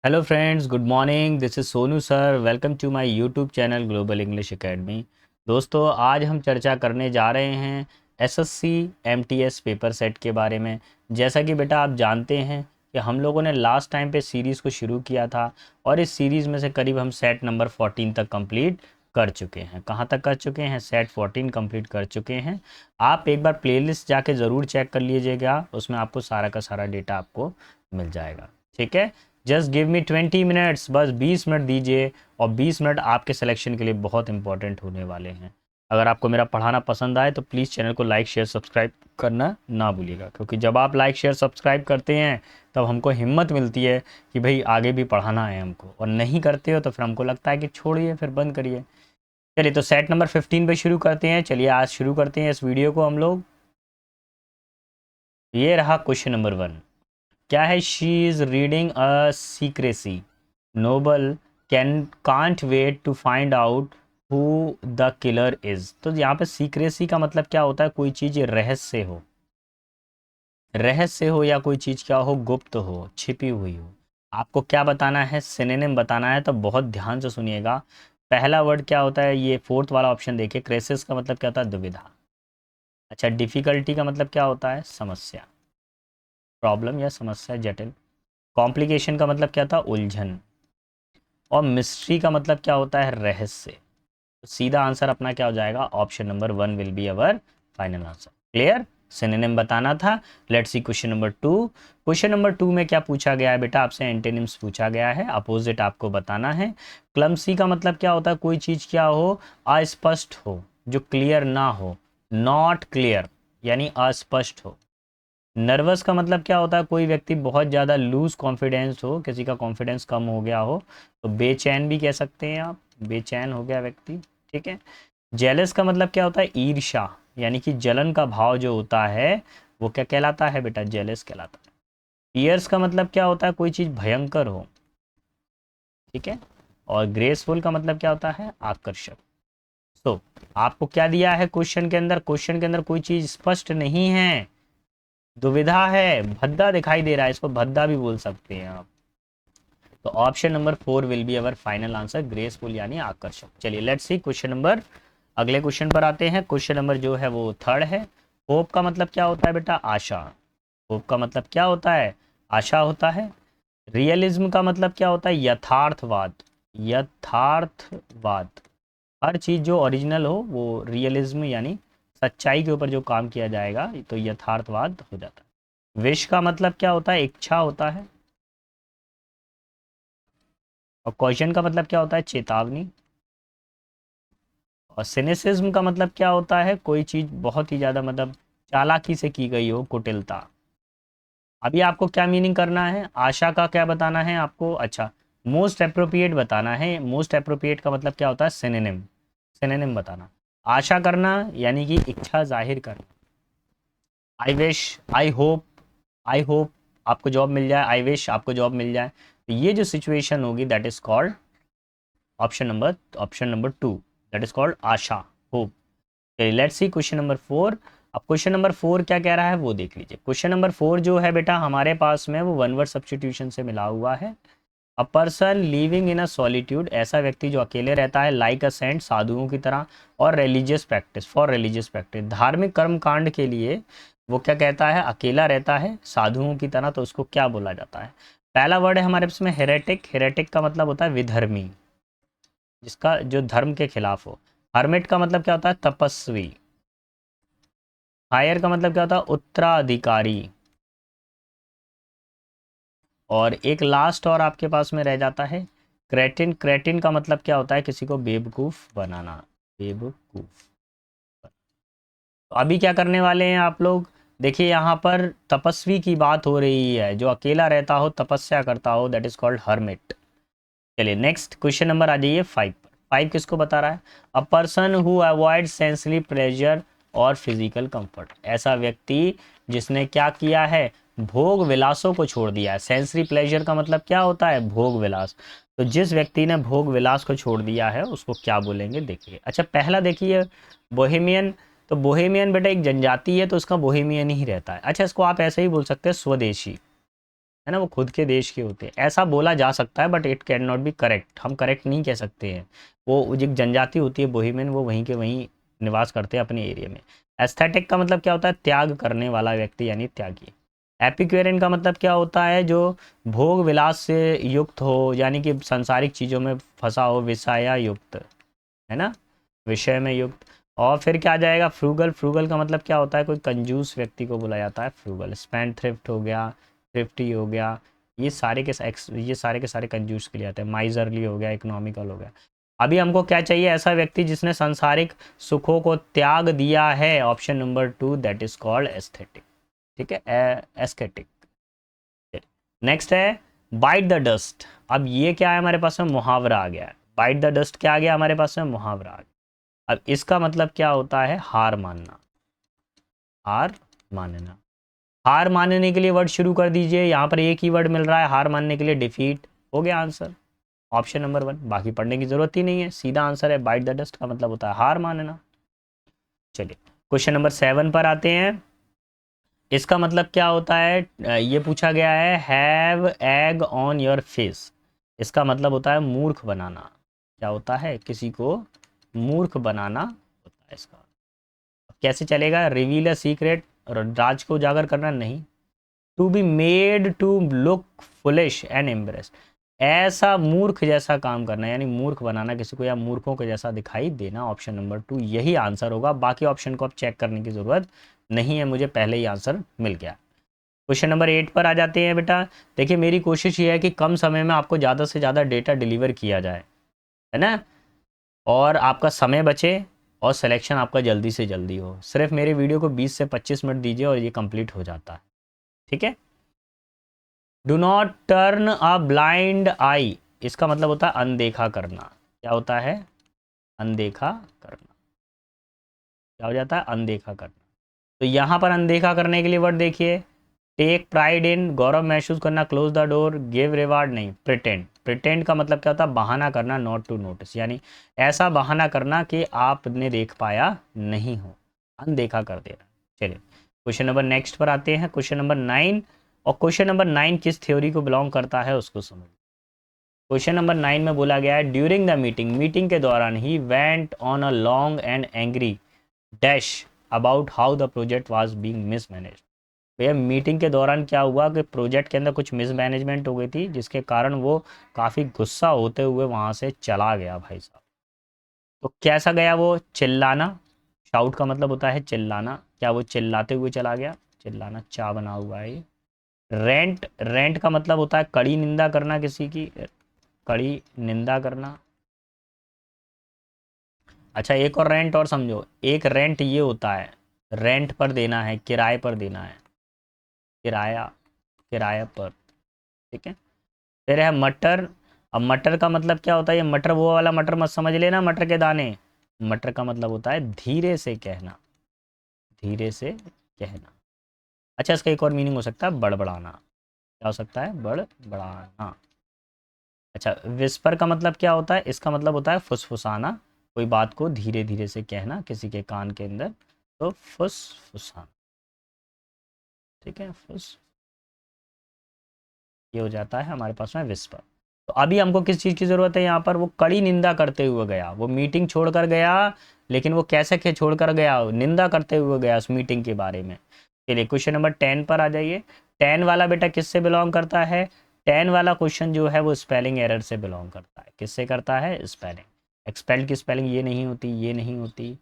Hello friends, good morning. This is Sonu sir. Welcome to my YouTube channel Global English Academy. दोस्तों, आज हम चर्चा करने जा रहे हैं एसएससी एमटीएस पेपर सेट के बारे में। जैसा कि बेटा आप जानते हैं कि हम लोगों ने लास्ट टाइम पे सीरीज़ को शुरू किया था और इस सीरीज़ में से करीब हम सेट नंबर 14 तक कंप्लीट कर चुके हैं। कहाँ तक कर चुके हैं? सेट 14 कंप्लीट कर चुके हैं। आप एक बार प्लेलिस्ट जाके ज़रूर चेक कर लीजिएगा, उसमें आपको सारा का सारा डेटा आपको मिल जाएगा। ठीक है, जस्ट गिव मी 20 मिनट्स, बस 20 मिनट दीजिए और 20 मिनट आपके सिलेक्शन के लिए बहुत इंपॉर्टेंट होने वाले हैं। अगर आपको मेरा पढ़ाना पसंद आए तो प्लीज़ चैनल को लाइक शेयर सब्सक्राइब करना ना भूलिएगा, क्योंकि जब आप लाइक शेयर सब्सक्राइब करते हैं तब हमको हिम्मत मिलती है कि भाई आगे भी पढ़ाना है हमको, और नहीं करते हो तो फिर हमको लगता है कि छोड़िए, फिर बंद करिए। चलिए, तो सेट नंबर 15 पे शुरू करते हैं। चलिए आज शुरू करते हैं इस वीडियो को हम लोग। ये रहा क्वेश्चन नंबर 1। क्या है? She is reading a secrecy novel can can't wait to find out who the killer is. तो यहाँ पे सीक्रेसी का मतलब क्या होता है? कोई चीज़ रहस्य हो, रहस्य हो, या कोई चीज़ क्या हो, गुप्त हो, छिपी हुई हो। आपको क्या बताना है? सिनोनिम बताना है। तो बहुत ध्यान से सुनिएगा। पहला वर्ड क्या होता है? ये फोर्थ वाला ऑप्शन देखिए। क्रेसिस का मतलब क्या होता है? दुविधा। अच्छा, डिफिकल्टी का मतलब क्या होता है? समस्या, प्रॉब्लम या समस्या, जटिल। कॉम्प्लिकेशन का मतलब क्या था? उलझन। और मिस्ट्री का मतलब क्या होता है? रहस्य। तो सीधा आंसर अपना क्या हो जाएगा? Option number 1 will be our final answer. Clear? Synonym बताना था। Let's see question number 2। Question number 2 में क्या पूछा गया है बेटा? आपसे एंटोनिम्स पूछा गया है, अपोजिट आपको बताना है। क्लमसी का मतलब क्या होता है? कोई चीज क्या हो? अस्पष्ट हो, जो क्लियर ना हो। नॉट क्लियर यानी अस्पष्ट हो। नर्वस का मतलब क्या होता है? कोई व्यक्ति बहुत ज़्यादा लूज कॉन्फिडेंस हो, किसी का कॉन्फिडेंस कम हो गया हो, तो बेचैन भी कह सकते हैं आप। बेचैन हो गया व्यक्ति। ठीक है। जेलस का मतलब क्या होता है? ईर्ष्या, यानी कि जलन का भाव जो होता है वो क्या कहलाता है बेटा? जेलस कहलाता है। फियर्स का मतलब क्या होता है? कोई चीज़ भयंकर हो। ठीक है। और ग्रेसफुल का मतलब क्या होता है? आकर्षक। तो आपको क्या दिया है क्वेश्चन के अंदर? क्वेश्चन के अंदर कोई चीज़ स्पष्ट नहीं है, दुविधा है, भद्दा दिखाई दे रहा है। इसको भद्दा भी बोल सकते हैं आप। तो option number 4 will be our final answer, graceful यानी आकर्षक। चलिए लेट्स सी क्वेश्चन नंबर, अगले क्वेश्चन पर आते हैं। क्वेश्चन नंबर जो है वो थर्ड है। होप का मतलब क्या होता है बेटा? आशा। होप का मतलब क्या होता है? आशा होता है। रियलिज्म का मतलब क्या होता है? यथार्थवाद। यथार्थवाद, हर चीज़ जो ओरिजिनल हो वो रियलिज्म यानी सच्चाई के ऊपर जो काम किया जाएगा, तो यथार्थवाद हो जाता है। विश का मतलब क्या होता है? इच्छा होता है। और क्वेश्चन का मतलब क्या होता है? चेतावनी। और सिनेसिज्म का मतलब क्या होता है? कोई चीज बहुत ही ज्यादा मतलब चालाकी से की गई हो, कुटिलता। अभी आपको क्या मीनिंग करना है? आशा का क्या बताना है आपको? अच्छा, मोस्ट अप्रोप्रिएट बताना है। मोस्ट अप्रोप्रिएट का मतलब क्या होता है? सिनोनिम। सिनोनिम बताना। आशा करना यानी कि इच्छा जाहिर करना। I wish, I hope, I hope आपको जॉब मिल जाए, आई विश आपको जॉब मिल जाए। तो ये जो सिचुएशन होगी that is called option number 2, that is called Asha, hope. चलिए लेट्स सी क्वेश्चन नंबर 4। अब क्वेश्चन नंबर 4 क्या कह रहा है वो देख लीजिए। क्वेश्चन नंबर 4 जो है बेटा हमारे पास में, वो वन वर्ड सब्स्टिट्यूशन से मिला हुआ है। A person living in a solitude, ऐसा व्यक्ति जो अकेले रहता है, लाइक अ सेंट, साधुओं की तरह। और religious practice, for religious practice, धार्मिक कर्म कांड के लिए वो क्या कहता है? अकेला रहता है साधुओं की तरह, तो उसको क्या बोला जाता है? पहला वर्ड है हमारे पास में हेरेटिक। हेरेटिक का मतलब होता है विधर्मी, जिसका जो धर्म के खिलाफ हो। हर्मिट का मतलब क्या होता है? तपस्वी। हायर का मतलब क्या होता है? उत्तराधिकारी। और एक लास्ट और आपके पास में रह जाता है क्रेटिन। क्रेटिन का मतलब क्या होता है? किसी को बेवकूफ बनाना, बेवकूफ। तो अभी क्या करने वाले हैं आप लोग? देखिए यहाँ पर तपस्वी की बात हो रही है, जो अकेला रहता हो, तपस्या करता हो, दैट इज कॉल्ड हर्मिट। चलिए नेक्स्ट क्वेश्चन नंबर आ जाइए 5 पर। 5 किसको बता रहा है? A person who avoid sensory pleasure और फिजिकल कंफर्ट, ऐसा व्यक्ति जिसने क्या किया है? भोग विलासों को छोड़ दिया है। सेंसरी प्लेजर का मतलब क्या होता है? भोग विलास। तो जिस व्यक्ति ने भोग विलास को छोड़ दिया है उसको क्या बोलेंगे? देखिए। अच्छा, पहला देखिए, बोहेमियन। तो बोहेमियन बेटा एक जनजाति है, तो उसका बोहेमियन ही रहता है। अच्छा, इसको आप ऐसे ही बोल सकते हैं, स्वदेशी। है ना, वो खुद के देश के होते हैं, ऐसा बोला जा सकता है, but it can not be correct, हम करेक्ट नहीं कह सकते हैं। वो जो जनजाति होती है बोहेमियन, वो वहीं के वहीं निवास करते हैं अपने एरिया में। एस्थेटिक का मतलब क्या होता है, त्याग करने वाला व्यक्ति यानी त्यागी। एपिक्यूरियन का मतलब क्या होता है, जो भोग विलास से युक्त हो, यानी कि सांसारिक चीज़ों में फंसा हो, विषया युक्त, है ना, विषय में युक्त। और फिर क्या आ जाएगा, फ्रूगल। फ्रूगल का मतलब क्या होता है, कोई कंजूस व्यक्ति को बोला जाता है फ्रूगल। स्पेंड थ्रिफ्ट हो गया, थ्रिफ्टी हो गया, ये सारे के सारे कंजूस के लिए आते हैं। माइजरली हो गया, इकोनॉमिकल हो गया। अभी हमको क्या चाहिए, ऐसा व्यक्ति जिसने सांसारिक सुखों को त्याग दिया है, option number 2, that is called aesthetic. ठीक है, एस्थेटिक। नेक्स्ट है बाइट द डस्ट। अब ये क्या है, हमारे पास में मुहावरा आ गया है। बाइट द डस्ट क्या आ गया हमारे पास में, मुहावरा आ गया। अब इसका मतलब क्या होता है, हार मानना। हार मानना, हार मानने के लिए वर्ड शुरू कर दीजिए। यहाँ पर एक ही वर्ड मिल रहा है हार मानने के लिए, डिफीट। हो गया आंसर, ऑप्शन नंबर 1। बाकी पढ़ने की जरूरत ही नहीं है, सीधा आंसर है। बाइट द डस्ट का मतलब होता है हार मानना। चलिए क्वेश्चन नंबर 7 पर आते हैं। इसका मतलब क्या होता है, ये पूछा गया है, have egg on your face. इसका मतलब होता है मूर्ख बनाना। क्या होता है, किसी को मूर्ख बनाना होता है इसका। कैसे चलेगा, रिवील अ सीक्रेट, राज को उजागर करना नहीं। To be made to look foolish and embarrassed, ऐसा मूर्ख जैसा काम करना, यानी मूर्ख बनाना किसी को, या मूर्खों के जैसा दिखाई देना। ऑप्शन नंबर 2 यही आंसर होगा। बाकी ऑप्शन को अब चेक करने की ज़रूरत नहीं है, मुझे पहले ही आंसर मिल गया। क्वेश्चन नंबर 8 पर आ जाते हैं बेटा। देखिए मेरी कोशिश ये है कि कम समय में आपको ज़्यादा से ज़्यादा डेटा डिलीवर किया जाए, है ना, और आपका समय बचे, और सिलेक्शन आपका जल्दी से जल्दी हो। सिर्फ मेरे वीडियो को 20 से 25 मिनट दीजिए और ये कंप्लीट हो जाता है। ठीक है। Do not turn a blind eye, इसका मतलब होता है अनदेखा करना। क्या होता है, अनदेखा करना। क्या हो जाता है, अनदेखा करना। तो यहाँ पर अनदेखा करने के लिए वर्ड देखिए, टेक प्राइड इन, गौरव महसूस करना, close the door, give reward नहीं, प्रिटेंड। प्रिटेंड का मतलब क्या होता है, बहाना करना, नॉट टू नोटिस, यानी ऐसा बहाना करना कि आपने देख पाया नहीं हो, अनदेखा कर देना। चलिए क्वेश्चन नंबर नेक्स्ट पर आते हैं, क्वेश्चन नंबर 9। और क्वेश्चन नंबर 9 किस थ्योरी को बिलोंग करता है उसको समझ। क्वेश्चन नंबर 9 में बोला गया है, ड्यूरिंग द मीटिंग, मीटिंग के दौरान ही went on a long and angry dash about how the project was being mismanaged. भैया मीटिंग के दौरान क्या हुआ कि प्रोजेक्ट के अंदर कुछ मिसमैनेजमेंट हो गई थी, जिसके कारण वो काफ़ी गुस्सा होते हुए वहाँ से चला गया भाई साहब। तो कैसा गया वो, चिल्लाना। शाउट का मतलब होता है चिल्लाना, क्या वो चिल्लाते हुए चला गया, चिल्लाना, चा बना हुआ है ये। रेंट, रेंट का मतलब होता है कड़ी निंदा करना किसी की, कड़ी निंदा करना। अच्छा एक और रेंट और समझो, एक रेंट ये होता है रेंट पर देना है, किराए पर देना है, किराया, किराया पर। ठीक है। फिर है मटर। अब मटर का मतलब क्या होता है, ये मटर वो वाला मटर मत समझ लेना, मटर के दाने। मटर का मतलब होता है धीरे से कहना, धीरे से कहना। अच्छा इसका एक और मीनिंग हो सकता है बड़बड़ाना। क्या हो सकता है, बड़बड़ाना। अच्छा विस्पर का मतलब क्या होता है, इसका मतलब होता है फुसफुसाना, कोई बात को धीरे धीरे से कहना किसी के कान के अंदर, तो फुसफुसाना। ठीक है, फुस, ये हो जाता है हमारे पास में विस्पर। तो अभी हमको किस चीज़ की ज़रूरत है यहाँ पर, वो कड़ी निंदा करते हुए गया, वो मीटिंग छोड़कर गया, लेकिन वो कैसे छोड़कर गया, निंदा करते हुए गया उस मीटिंग के बारे में। चलिए क्वेश्चन नंबर 10 पर आ जाइए। 10 वाला बेटा किससे बिलोंग करता है, 10 वाला क्वेश्चन जो है वो स्पेलिंग एरर से बिलोंग करता है। किससे करता है, स्पेलिंग। एक्सपेल्ड की स्पेलिंग ये नहीं होती, ये नहीं होती।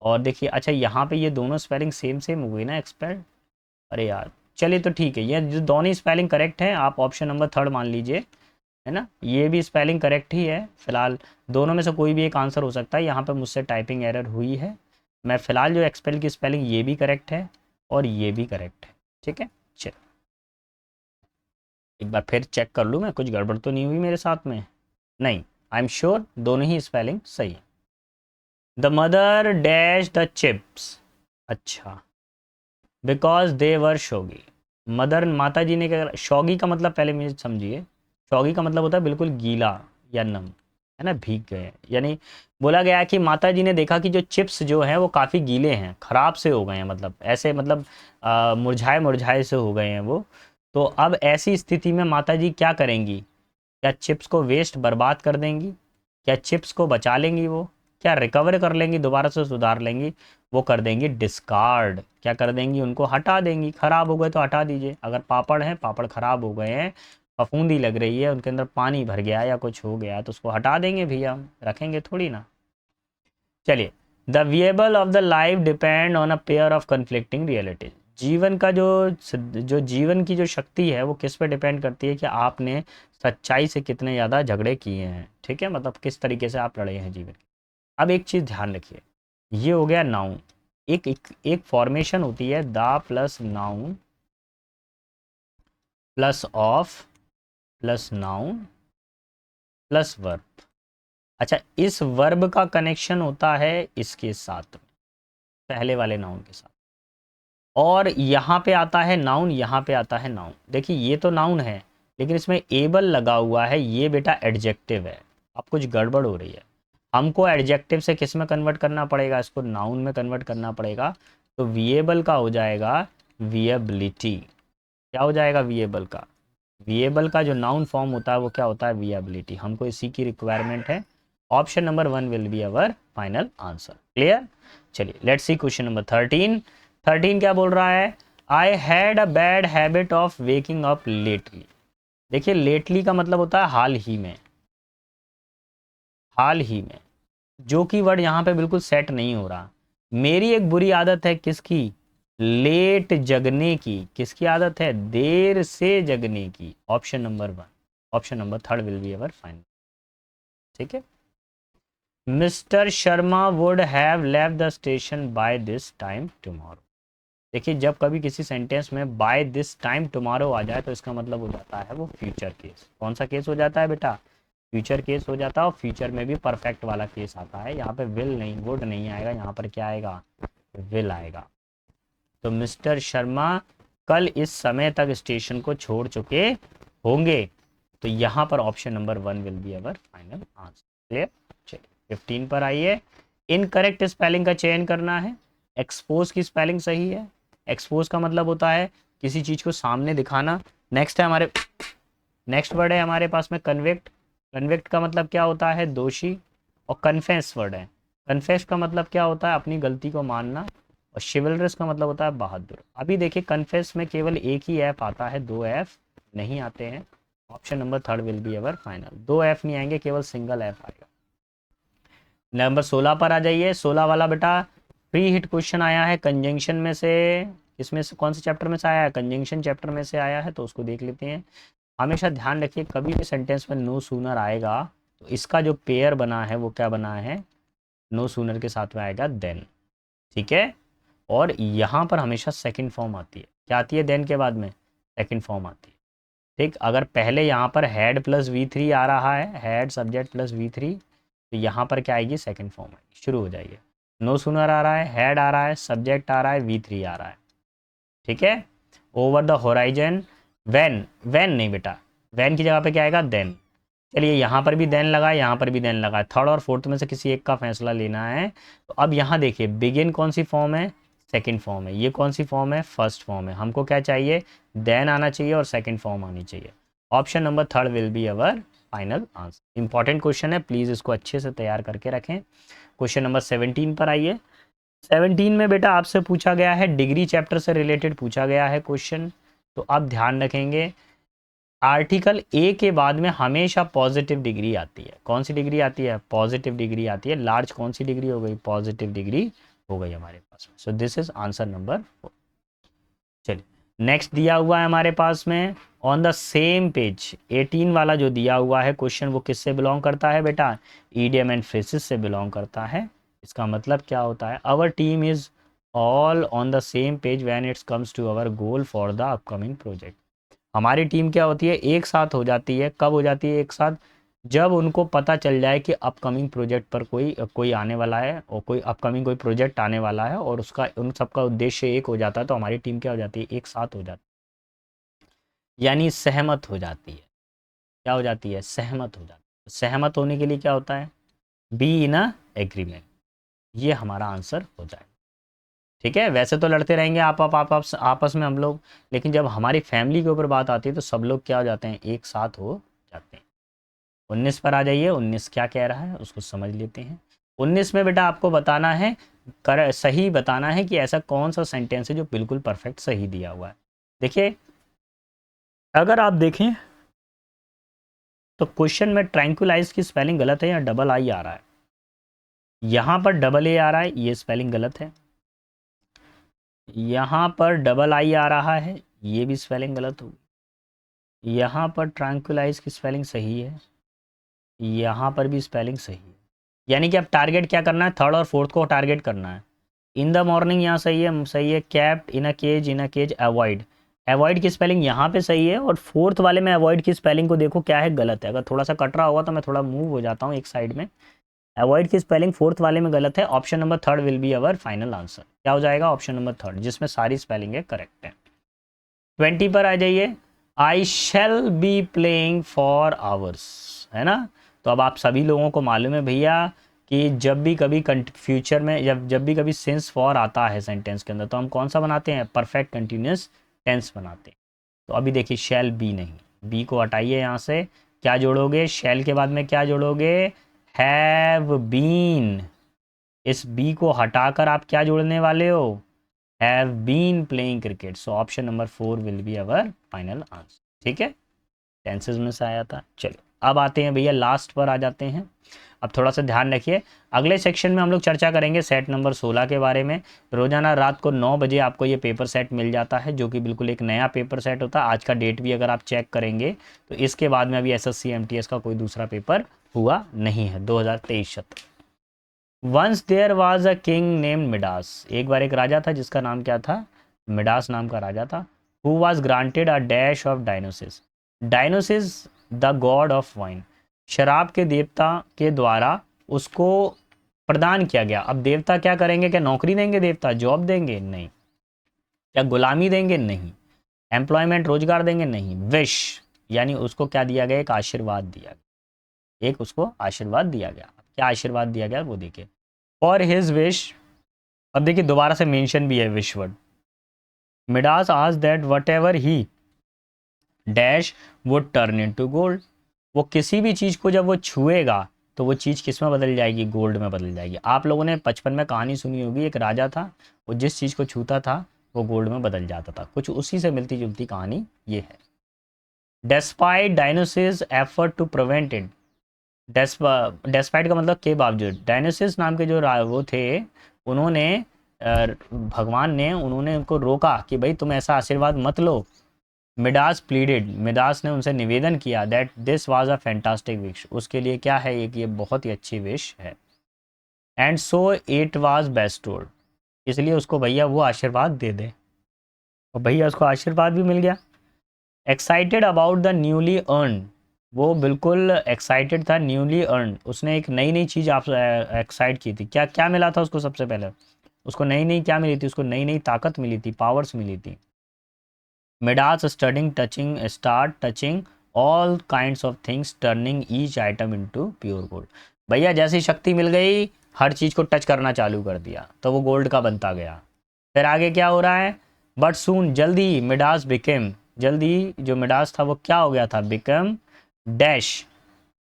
और देखिए अच्छा यहाँ पे ये दोनों स्पेलिंग सेम सेम हो गई ना, एक्सपेल्ड। अरे यार चलिए तो ठीक है, ये जो दोनों स्पेलिंग करेक्ट हैं, आप ऑप्शन नंबर 3 मान लीजिए, है ना, ये भी स्पेलिंग करेक्ट ही है। फिलहाल दोनों में से कोई भी एक आंसर हो सकता है, यहाँ पे मुझसे टाइपिंग एरर हुई है। मैं फिलहाल जो एक्सपेल की स्पेलिंग, ये भी करेक्ट है और ये भी करेक्ट है। ठीक है, चल एक बार फिर चेक कर लूँ मैं, कुछ गड़बड़ तो नहीं हुई मेरे साथ में, नहीं, आई एम श्योर दोनों ही स्पेलिंग सही है। The mother dash the chips, अच्छा, बिकॉज दे वर शोगी। मदर, माता जी ने क्या करा, शौगी का मतलब पहले मुझे समझिए, शौगी का मतलब होता है बिल्कुल गीला या नम, है ना, भीग गए हैं। यानी बोला गया है कि माता जी ने देखा कि जो चिप्स जो हैं वो काफ़ी गीले हैं, ख़राब से हो गए हैं, मतलब ऐसे, मतलब मुरझाए मुरझाए से हो गए हैं वो, तो अब ऐसी स्थिति में माता जी क्या करेंगी? क्या चिप्स को वेस्ट बर्बाद कर देंगी? क्या चिप्स को बचा लेंगी? वो क्या रिकवर कर लेंगी, दोबारा से सुधार लेंगी? वो कर देंगी डिस्कार्ड। क्या कर देंगी? उनको हटा देंगी। खराब हो गए तो हटा दीजिए। अगर पापड़ हैं, पापड़ खराब हो गए हैं, फफूंदी लग रही है, उनके अंदर पानी भर गया या कुछ हो गया, तो उसको हटा देंगे भैया, हम रखेंगे थोड़ी ना। चलिए, the viable of the life depend on a pair of conflicting realities. जीवन का जो जीवन की जो शक्ति है वो किस पे डिपेंड करती है कि आपने सच्चाई से कितने ज़्यादा झगड़े किए हैं। ठीक है, मतलब किस तरीके से आप लड़े हैं जीवन की। अब एक चीज़ ध्यान रखिए, ये हो गया नाउन। एक फॉर्मेशन होती है the plus noun plus of plus noun plus verb. अच्छा, इस वर्ब का कनेक्शन होता है इसके साथ में, पहले वाले नाउन के साथ। और यहाँ पे आता है नाउन, यहाँ पे आता है नाउन। देखिए ये तो नाउन है, लेकिन इसमें एबल लगा हुआ है, ये बेटा एडजेक्टिव है। अब कुछ गड़बड़ हो रही है। हमको एडजेक्टिव से किस में कन्वर्ट करना पड़ेगा? इसको नाउन में कन्वर्ट करना पड़ेगा। तो विएबल का हो जाएगा विएबिलिटी। क्या हो जाएगा विएबल का? विएबल का जो नाउन फॉर्म होता है वो क्या होता है? विएबिलिटी। हमको इसी की रिक्वायरमेंट है। Option number 1 will be our final answer. Clear? चलिए, लेट्स सी क्वेश्चन नंबर 13। 13 क्या बोल रहा है? I had a bad habit of waking up lately. देखिए, लेटली का मतलब होता है हाल ही में। हाल ही में, जो कि वर्ड यहाँ पे बिल्कुल सेट नहीं हो रहा। मेरी एक बुरी आदत है किसकी? लेट जगने की। किसकी आदत है? देर से जगने की। Option number 1, option number 3 will be our final. ठीक है। Mister Sharma would have left the station by this time tomorrow. देखिए, जब कभी किसी सेंटेंस में बाय दिस टाइम टुमारो आ जाए तो इसका मतलब हो जाता है वो फ्यूचर केस। कौन सा केस हो जाता है बेटा? फ्यूचर केस हो जाता है। और फ्यूचर में भी परफेक्ट वाला केस आता है। यहाँ पे विल नहीं, वुड नहीं आएगा, यहाँ पर क्या आएगा? विल आएगा। तो मिस्टर शर्मा कल इस समय तक स्टेशन को छोड़ चुके होंगे। तो यहाँ पर option number 1 will be our final answer. Clear? चलिए 15 पर आइए। इनकरेक्ट स्पेलिंग का चयन करना है। एक्सपोज की स्पेलिंग सही है। एक्सपोज का मतलब होता है किसी चीज को सामने दिखाना। नेक्स्ट वर्ड है हमारे पास में कन्विक्ट। कन्विक्ट का मतलब क्या होता है? दोषी। और कन्फेस वर्ड है। कन्फेस का मतलब क्या होता है? अपनी गलती को मानना। और शिवलरस का मतलब होता है बहादुर। अभी देखिए, कन्फेस में केवल एक ही एफ आता है, 2 एफ नहीं आते हैं। Option number 3 will be our final. 2 F नहीं आएंगे, केवल सिंगल एफ आएगा। नंबर 16 पर आ जाइए। 16 वाला बेटा प्री हिट क्वेश्चन आया है कंजंक्शन में से। इसमें से कौन से चैप्टर में से आया है? कंजंक्शन चैप्टर में से आया है, तो उसको देख लेते हैं। हमेशा ध्यान रखिए, कभी भी सेंटेंस में नो सूनर आएगा तो इसका जो पेयर बना है वो क्या बना है? नो सूनर के साथ में आएगा देन। ठीक है। और यहाँ पर हमेशा सेकंड फॉर्म आती है। क्या आती है देन के बाद में? सेकंड फॉर्म आती है। ठीक, अगर पहले यहाँ पर हैड प्लस V3 आ रहा है, हैड सब्जेक्ट प्लस V3, तो यहाँ पर क्या आएगी? सेकंड फॉर्म आएगी। शुरू हो जाइए। नो सूनर आ रहा है, हैड आ रहा है, सब्जेक्ट आ रहा है, V3 आ रहा है। ठीक है। Over the horizon, van, van नहीं बेटा, वैन की जगह पे क्या आएगा? देन। चलिए, यहाँ पर भी देन लगा, यहाँ पर भी देन लगा। थर्ड और फोर्थ में से किसी एक का फैसला लेना है। तो अब यहाँ देखिए, बिगिन कौन सी फॉर्म है? सेकंड फॉर्म है। ये कौन सी फॉर्म है? फर्स्ट फॉर्म है। हमको क्या चाहिए? देन आना चाहिए और सेकंड फॉर्म आनी चाहिए। Option number 3 will be our final answer. Important question है, प्लीज़ इसको अच्छे से तैयार करके रखें। क्वेश्चन नंबर 17 पर आइए। 17 में बेटा आपसे पूछा गया है, डिग्री चैप्टर से रिलेटेड पूछा गया है क्वेश्चन। तो आप ध्यान रखेंगे, आर्टिकल ए के बाद में हमेशा पॉजिटिव डिग्री आती है। कौन सी डिग्री आती है? पॉजिटिव डिग्री आती है। लार्ज कौन सी डिग्री हो गई? पॉजिटिव डिग्री हो गई हमारे पास में। So this is answer number 4। चलिए, नेक्स्ट दिया हुआ है हमारे पास में ऑन द सेम पेज 18 वाला जो दिया हुआ है क्वेश्चन, वो किससे बिलोंग करता है बेटा? ईडियम एंड फ्रेजेस से बिलोंग करता है। इसका मतलब क्या होता है? Our team is all on the same page when it's comes to our goal for the upcoming project. हमारी टीम क्या होती है? एक साथ हो जाती है। कब हो जाती है एक साथ? जब उनको पता चल जाए कि अपकमिंग प्रोजेक्ट पर कोई कोई आने वाला है, और कोई अपकमिंग कोई प्रोजेक्ट आने वाला है, और उसका उन सबका उद्देश्य एक हो जाता है, तो हमारी टीम क्या हो जाती है? एक साथ हो जाती है, यानी सहमत हो जाती है। क्या हो जाती है? सहमत हो जाती है। सहमत होने के लिए क्या होता है? Be in a agreement. ये हमारा आंसर हो जाएगा। ठीक है, वैसे तो लड़ते रहेंगे आपस में हम लोग, लेकिन जब हमारी फैमिली के ऊपर बात आती है तो सब लोग क्या हो जाते हैं, एक साथ हो जाते हैं। 19 पर आ जाइए, 19 क्या कह रहा है उसको समझ लेते हैं। 19 में बेटा आपको बताना है, सही बताना है कि ऐसा कौन सा सेंटेंस है जो बिल्कुल परफेक्ट सही दिया हुआ है। देखिए अगर आप देखें तो क्वेश्चन में ट्रैंक्विलाइज की स्पेलिंग गलत है या डबल आई आ रहा है, यहाँ पर डबल ए आ रहा है, ये स्पेलिंग गलत है। यहाँ पर डबल आई आ रहा है, ये भी स्पेलिंग गलत होगी। यहाँ पर ट्रैंक्विलाइज की स्पेलिंग सही है, यहाँ पर भी स्पेलिंग सही है। यानी कि अब टारगेट क्या करना है, थर्ड और फोर्थ को टारगेट करना है। इन द मॉर्निंग यहाँ सही है, सही है। Kept in a cage avoid, avoid की स्पेलिंग यहाँ पे सही है, और फोर्थ वाले में अवॉइड की स्पेलिंग को देखो क्या है, गलत है। अगर थोड़ा सा कट रहा होगा तो मैं थोड़ा मूव हो जाता हूँ एक साइड में। अवॉइड की स्पेलिंग फोर्थ वाले में गलत है। Option number third will be our final answer. क्या हो जाएगा, ऑप्शन नंबर थर्ड, जिसमें सारी स्पेलिंग है करेक्ट है। 20 पर आ जाइए, I shall be playing for hours, है ना। तो अब आप सभी लोगों को मालूम है भैया कि जब भी कभी फ्यूचर में जब भी कभी सिंस फॉर आता है सेंटेंस के अंदर, तो हम कौन सा बनाते हैं, परफेक्ट कंटिन्यूस टेंस बनाते हैं। तो अभी देखिए शैल बी नहीं, बी को हटाइए यहाँ से, क्या जोड़ोगे, शैल के बाद में क्या जोड़ोगे, हैव बीन। इस बी को हटाकर आप क्या जोड़ने वाले हो, have been playing cricket. So option number 4 will be our final answer. ठीक है, टेंसेज में से आया था। चलो अब आते हैं भैया लास्ट पर आ जाते हैं। अब थोड़ा सा ध्यान रखिए, अगले सेक्शन में हम लोग चर्चा करेंगे सेट नंबर 16 के बारे में। रोजाना रात को 9 बजे आपको ये पेपर सेट मिल जाता है, जो कि बिल्कुल एक नया पेपर सेट होता है। आज का डेट भी अगर आप चेक करेंगे तो इसके बाद में अभी एसएससी एमटीएस का कोई दूसरा पेपर हुआ नहीं है 2023 तक। Once there was a king named Midas, एक बार एक राजा था जिसका नाम क्या था, मिडास नाम का राजा था। Who was granted a dash of डायनोसिस, डायनोसिस the God of wine, शराब के देवता के द्वारा उसको प्रदान किया गया। अब देवता क्या करेंगे, क्या नौकरी देंगे, देवता जॉब देंगे, नहीं। क्या गुलामी देंगे, नहीं। एम्प्लॉयमेंट रोजगार देंगे, नहीं। विश, यानी उसको क्या दिया गया, एक आशीर्वाद दिया गया, एक उसको आशीर्वाद दिया गया। क्या आशीर्वाद दिया गया वो देखिए, फॉर हिज विश। अब देखिए दोबारा से मेंशन भी है विश वर्ड। मिडास आज that what ever he dash would turn into gold, वो किसी भी चीज़ को जब वो छुएगा तो वो चीज़ किस में बदल जाएगी, गोल्ड में बदल जाएगी। आप लोगों ने बचपन में कहानी सुनी होगी, एक राजा था, वो जिस चीज़ को छूता था वो गोल्ड में बदल जाता था। कुछ उसी से मिलती जुलती कहानी ये है। Despite Diana's effort to prevent it, despite का मतलब के बावजूद, डायनोसिस नाम के जो वो थे, उन्होंने भगवान ने उन्होंने उनको रोका कि भाई तुम ऐसा आशीर्वाद मत लो। मिडास प्लीडेड, मिडास ने उनसे निवेदन किया that this was a fantastic wish, उसके लिए क्या है एक ये बहुत ही अच्छी विश है। And so it was bestowed, इसलिए उसको भैया वो आशीर्वाद दे दे, और भैया उसको आशीर्वाद भी मिल गया। Excited about the newly earn, वो बिल्कुल एक्साइटेड था, न्यूली अर्न, उसने एक नई नई चीज़ आप एक्साइट की थी। क्या क्या मिला था उसको, सबसे पहले उसको नई नई क्या मिली थी, उसको नई नई ताकत मिली थी, पावर्स मिली थी। Midas start touching all kinds of things turning each item into pure gold, भैया जैसी शक्ति मिल गई हर चीज़ को टच करना चालू कर दिया तो वो गोल्ड का बनता गया। फिर आगे क्या हो रहा है, बट सून, जल्दी, मिडास बिकेम, जल्दी जो मिडास था वो क्या हो गया था, बिकम डैश,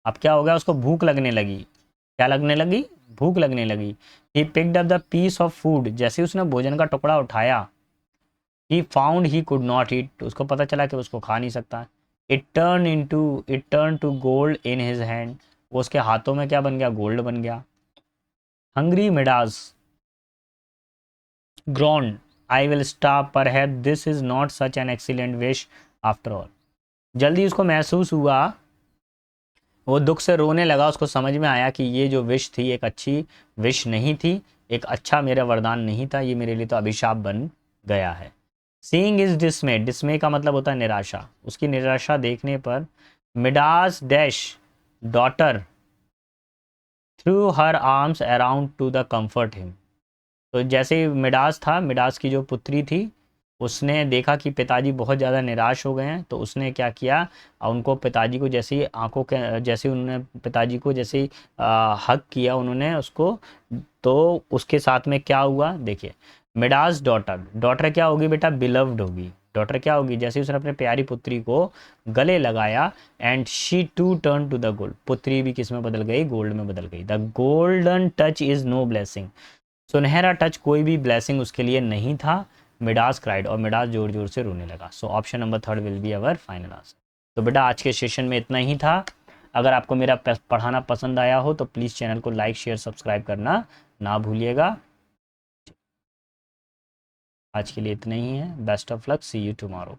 अब क्या हो गया, उसको भूख लगने लगी। क्या लगने लगी, भूख लगने लगी। He picked up the piece of food, जैसे उसने भोजन का टुकड़ा उठाया, he found he could not eat, उसको पता चला कि उसको खा नहीं सकता। It turn to gold in his hand, वो उसके हाथों में क्या बन गया, गोल्ड बन गया। Hungry Midas groaned, I will stop perhaps this is not such an excellent wish after all, जल्दी उसको महसूस हुआ, वो दुख से रोने लगा, उसको समझ में आया कि ये जो विश थी एक अच्छी विश नहीं थी, एक अच्छा मेरा वरदान नहीं था, ये मेरे लिए तो अभिशाप बन गया है। सीइंग इज डिसमे, डिसमे का मतलब होता है निराशा, उसकी निराशा देखने पर Midas dash daughter through her arms around two the comfort him, तो जैसे ही मिडास था, मिडास की जो पुत्री थी, उसने देखा कि पिताजी बहुत ज़्यादा निराश हो गए हैं, तो उसने क्या किया, उनको पिताजी को जैसे ही आंखों के जैसे उन्होंने पिताजी को जैसे ही हक किया उन्होंने उसको, तो उसके साथ में क्या हुआ देखिए, मिडास डॉटर, डॉटर क्या होगी बेटा, बिलव्ड होगी। डॉटर क्या होगी, जैसे उसने अपने प्यारी पुत्री को गले लगाया, and she too turn to the gold, पुत्री भी किस में बदल गई, गोल्ड में बदल गई। The golden touch is no blessing, सुनहरा टच कोई भी ब्लेसिंग उसके लिए नहीं था। मिडास क्राइड, और मिडास जोर जोर से रोने लगा। सो option number third will be our final answer. तो बेटा आज के सेशन में इतना ही था। अगर आपको मेरा पढ़ाना पसंद आया हो तो प्लीज़ चैनल को लाइक शेयर सब्सक्राइब करना ना भूलिएगा। आज के लिए इतना ही है। Best of luck, see you tomorrow.